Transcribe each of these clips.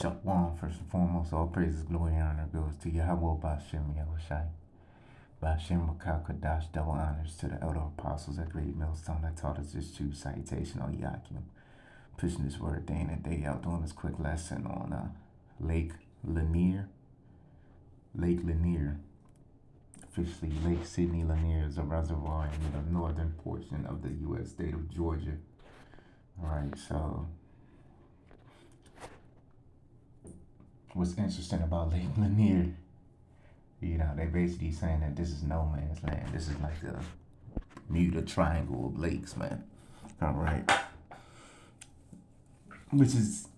Shalom, first and foremost, all praises, glory, and honor goes to Yahweh Bashem Yahushai. Bashem Makakadash, double honors to the elder apostles at Great Millstone that taught us this true salutation on Yakim. Pushing this word day in and day out, doing this quick lesson on Lake Lanier. Lake Lanier, officially Lake Sidney Lanier, is a reservoir in the northern portion of the U.S. state of Georgia. Alright, so what's interesting about Lake Lanier, they basically saying that this is no man's land. This is like the Bermuda Triangle of lakes, man. Alright. Which is,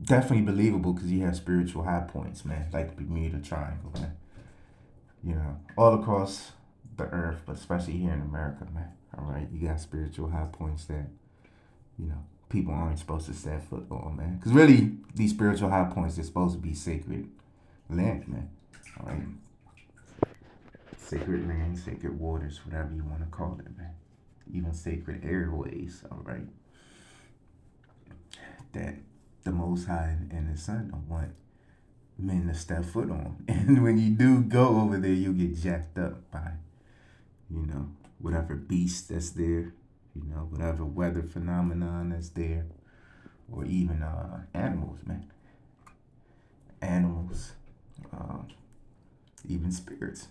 definitely believable because you have spiritual high points, man. Like the Bermuda Triangle, man. All across the earth, but especially here in America, man. Alright, you got spiritual high points that, people aren't supposed to set foot on, man. Because really, these spiritual high points are supposed to be sacred land, man. All right? Sacred land, sacred waters, whatever you want to call it, man. Even sacred airways, all right? That the Most High and the Son don't want men to step foot on. And when you do go over there, you'll get jacked up by, whatever beast that's there, whatever weather phenomenon that's there, or even animals, man. Animals, even spirits.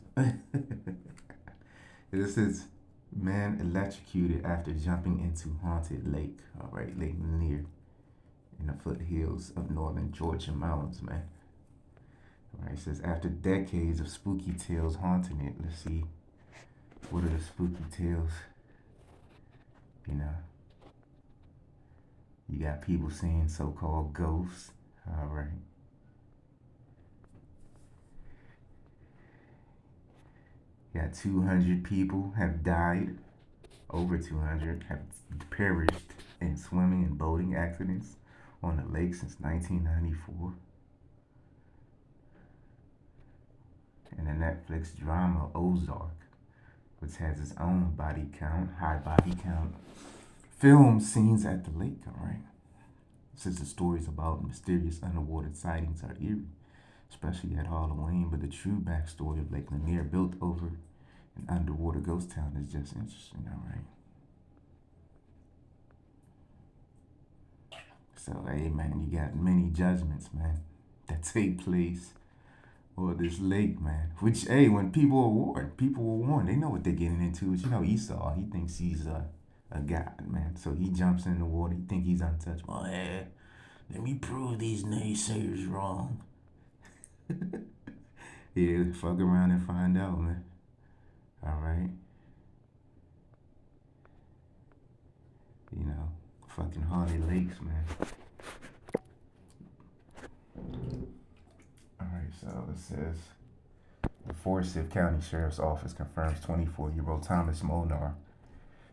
This is man electrocuted after jumping into haunted lake, all right, Lake Lanier, in the foothills of northern Georgia mountains, man. All right, it says after decades of spooky tales haunting it, let's see, what are the spooky tales? You got people seeing so-called ghosts, all right. You got 200 people have died, over 200 have perished in swimming and boating accidents on the lake since 1994. And the Netflix drama Ozark, which has its own high body count, film scenes at the lake, alright? Since the stories about mysterious underwater sightings are eerie, especially at Halloween, but the true backstory of Lake Lanier, built over an underwater ghost town, is just interesting, alright? So, hey, man, you got many judgments, man, that take place on this lake, man. Which, hey, when people were warned, they know what they're getting into. Esau, he thinks he's a god, man. So he jumps in the water, he thinks he's untouchable. Hey, let me prove these naysayers wrong. Yeah, fuck around and find out, man. Alright. Fucking haunted lakes, man. Alright, so it says the Forsyth County Sheriff's Office confirms 24-year-old Thomas Monar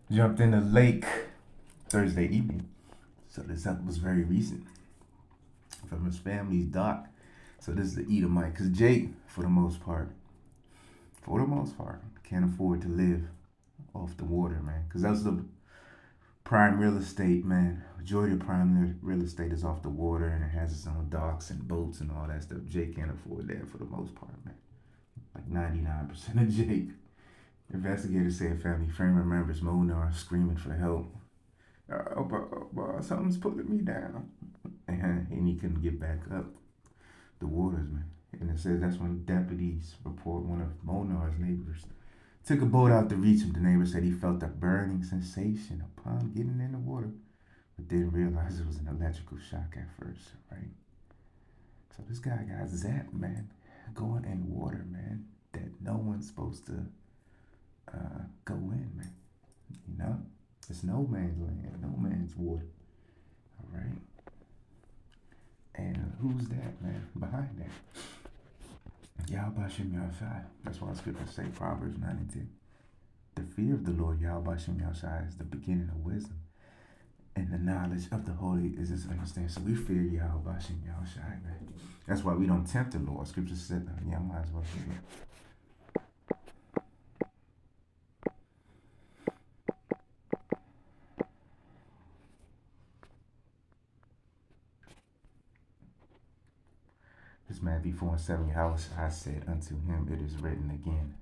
jumped in the lake Thursday evening. So this was very recent from his family's doc. So this is the Edomite, because Jake, for the most part, can't afford to live off the water, man. Because that's the prime real estate, man. Majority of prime real estate is off the water, and it has its own docks and boats and all that stuff. Jake can't afford that for the most part, man. Like 99% of Jake. Investigators say a family friend remembers Monar screaming for help. Something's pulling me down. And he couldn't get back up the waters, man. And it says that's when deputies report one of Monar's neighbors took a boat out to reach him. The neighbor said he felt a burning sensation upon getting in the water, but didn't realize it was an electrical shock at first, right? So this guy got zapped, man, going in water, man, that no one's supposed to go in, man. It's no man's land, no man's water, all right? And who's that, man, behind that? Yahweh Shem Yahushai. That's why scriptures say, Proverbs 9 and 10. The fear of the Lord Yahweh Shem Yahushai is the beginning of wisdom, and the knowledge of the holy is his understanding. So we fear Yahweh Shem Yahushai, man. That's why we don't tempt the Lord. Scripture said, I might as well say it. This Matthew 4 and 7, Yahweh I said unto him, it is written again,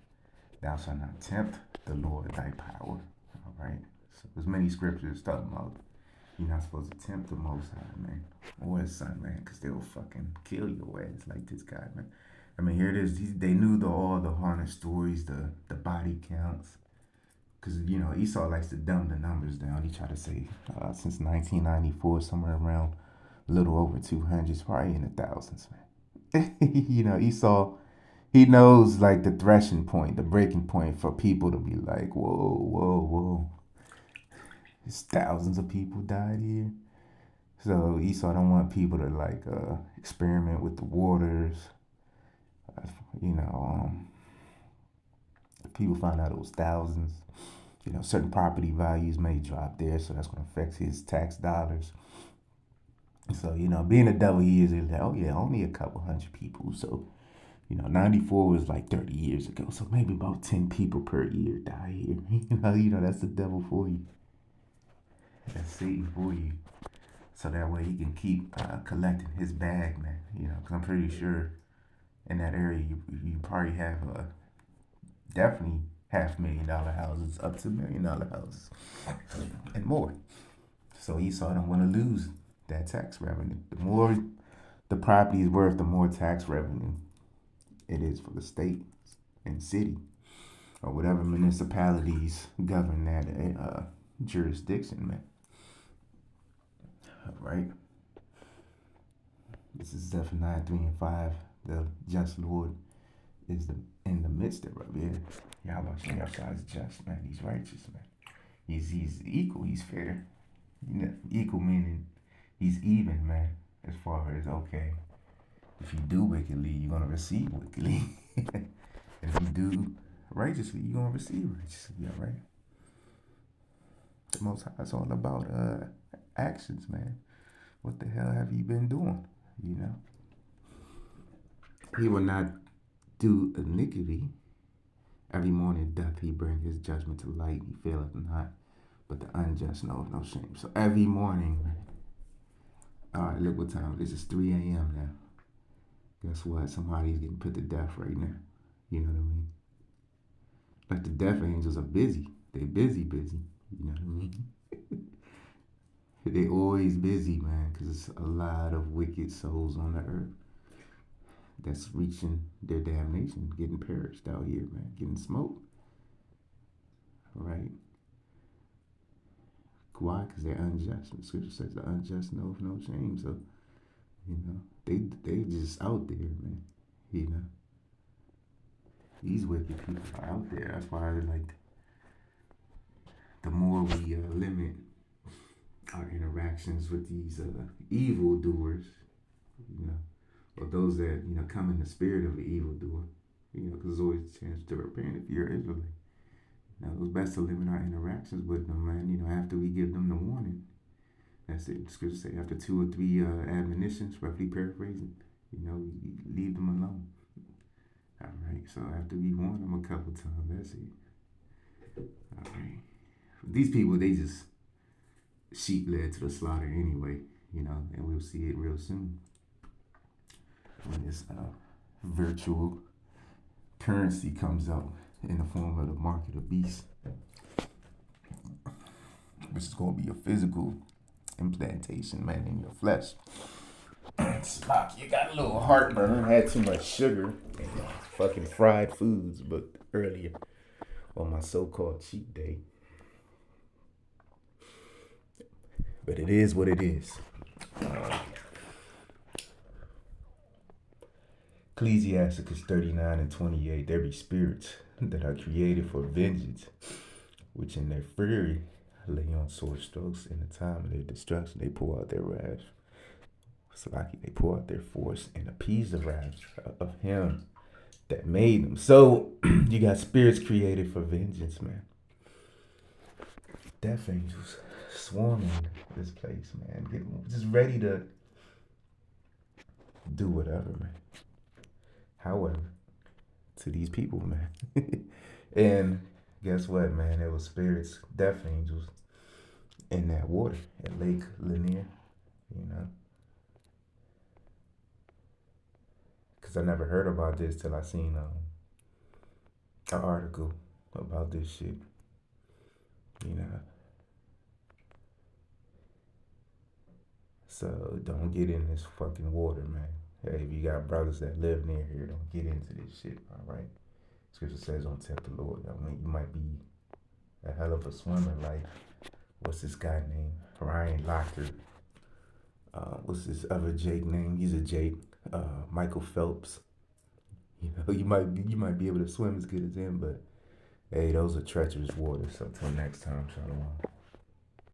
thou shalt not tempt the Lord thy power. All right. So there's many scriptures talking about you're not supposed to tempt the Most High, man, or his son, man, because they'll fucking kill your ass like this guy, man. I mean, here it is. They knew all the harness stories, the body counts. Because, Esau likes to dumb the numbers down. He tried to say since 1994, somewhere around a little over 200, it's probably in the thousands, man. Esau, he knows like the threshing point, the breaking point for people to be like, whoa, whoa, whoa. There's thousands of people died here. So Esau don't want people to like experiment with the waters. You know, if people find out it was thousands, certain property values may drop there, so that's going to affect his tax dollars. So, being the devil he is, like, oh yeah, only a couple hundred people. So, 94 was like 30 years ago. So maybe about 10 people per year die here. That's the devil for you. That's Satan for you. So that way he can keep collecting his bag, man. Because I'm pretty sure in that area you probably have definitely $500,000 houses up to $1 million houses and more. So Esau don't want to lose that tax revenue. The more the property is worth, the more tax revenue it is for the state and city or whatever municipalities govern that jurisdiction, man. All right. This is Zephaniah 3 and 5. The just Lord is in the midst thereof. Yeah, Yahweh is just, man. He's righteous, man. He's equal. He's fair. Equal meaning he's even, man. As far as, okay, if you do wickedly, you're gonna receive wickedly. And if you do righteously, you're gonna receive righteously. All right. The Most High is all about actions, man. What the hell have you been doing? He will not do iniquity. Every morning doth he bring his judgment to light. He faileth not, but the unjust knoweth no shame. So every morning, man. All right, look what time it is. It's 3 a.m. now. Guess what? Somebody's getting put to death right now. You know what I mean? Like the death angels are busy. They busy. You know what I mean? They always busy, man, because it's a lot of wicked souls on the earth that's reaching their damnation, getting perished out here, man, getting smoked. All right? Why? Because they're unjust. The scripture says the unjust know no shame. So, they just out there, man. These wicked people are out there. That's why like the more we limit our interactions with these evil doers, or those that come in the spirit of the evildoer, because there's always a chance to repent if you're Israelite. It's best to limit our interactions with them, man. After we give them the warning, that's it. The scripture say after 2 or 3 admonitions, roughly paraphrasing, leave them alone. All right. So after we warn them a couple times, that's it. All right. These people, they just sheep led to the slaughter anyway, and we'll see it real soon when this virtual currency comes out in the form of the mark of the beast, which is going to be a physical implantation, man, in your flesh. Spock, you got a little heartburn. Had too much sugar and fucking fried foods, but earlier on my so-called cheat day. But it is what it is. Ecclesiasticus 39 and 28. There be spirits that are created for vengeance, which in their fury lay on sore strokes. In the time of their destruction, they pour out their wrath. Salaki, they pour out their force and appease the wrath of him that made them. So you got spirits created for vengeance, man. Death angels swarming this place, man. Just ready to do whatever, man. However, to these people, man. And guess what, man? There was spirits, death angels, in that water at Lake Lanier, because I never heard about this till I seen an article about this shit. You know, so don't get in this fucking water, man. Hey, if you got brothers that live near here, don't get into this shit. All right. Scripture says, "Don't tempt the Lord." I mean, you might be a hell of a swimmer. Like, what's this guy named Ryan Lochte? What's this other Jake name? He's a Jake. Michael Phelps. You know, you might be able to swim as good as him, but hey, those are treacherous waters. So until next time, shalom.